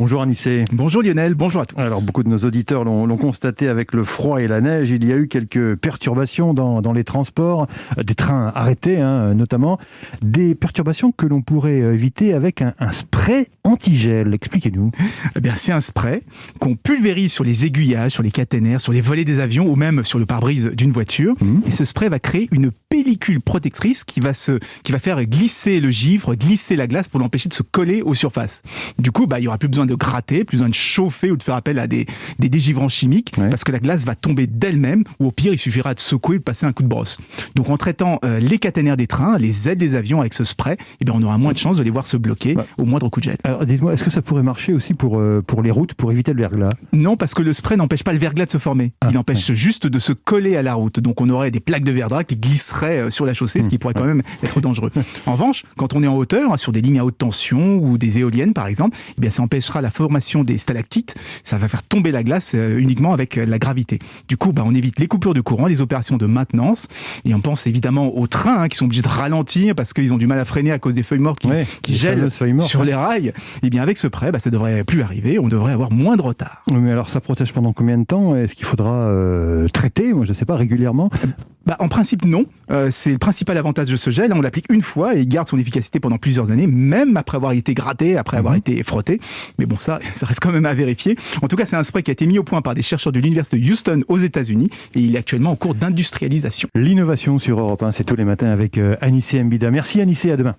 Bonjour Anissé. Bonjour Lionel, bonjour à tous. Alors beaucoup de nos auditeurs l'ont constaté avec le froid et la neige, il y a eu quelques perturbations dans les transports, des trains arrêtés notamment, des perturbations que l'on pourrait éviter avec un spray antigel. Expliquez-nous. Eh bien, c'est un spray qu'on pulvérise sur les aiguillages, sur les caténaires, sur les volets des avions ou même sur le pare-brise d'une voiture. Et ce spray va créer une pellicule protectrice qui va faire glisser le givre, glisser la glace pour l'empêcher de se coller aux surfaces. Du coup, il y aura plus besoin de gratter, plus besoin de chauffer ou de faire appel à des dégivrants chimiques, parce que la glace va tomber d'elle-même, ou au pire, il suffira de secouer et de passer un coup de brosse. Donc en traitant les caténaires des trains, les ailes des avions avec ce spray, on aura moins de chances de les voir se bloquer au moindre coup de jet. Alors dites-moi, est-ce que ça pourrait marcher aussi pour les routes, pour éviter le verglas? Non, parce que le spray n'empêche pas le verglas de se former. Il empêche juste de se coller à la route. Donc on aurait des plaques de verglas qui glisseraient sur la chaussée, ce qui pourrait quand même être dangereux. En revanche, quand on est en hauteur, sur des lignes à haute tension ou des éoliennes par exemple, ça empêchera la formation des stalactites. Ça va faire tomber la glace uniquement avec la gravité. Du coup, on évite les coupures de courant, les opérations de maintenance. Et on pense évidemment aux trains qui sont obligés de ralentir parce qu'ils ont du mal à freiner à cause des feuilles mortes qui gèlent sur les rails. Et bien avec ce spray, ça devrait plus arriver. On devrait avoir moins de retard. Mais alors ça protège pendant combien de temps? Est-ce qu'il faudra traiter, moi je ne sais pas, régulièrement? En principe, non. C'est le principal avantage de ce gel. On l'applique une fois et il garde son efficacité pendant plusieurs années, même après avoir été gratté, après avoir été frotté. Mais bon, ça reste quand même à vérifier. En tout cas, c'est un spray qui a été mis au point par des chercheurs de l'université de Houston aux États-Unis et il est actuellement en cours d'industrialisation. L'innovation sur Europe 1, c'est tous les matins avec Anissé Mbida. Merci Anissé, à demain.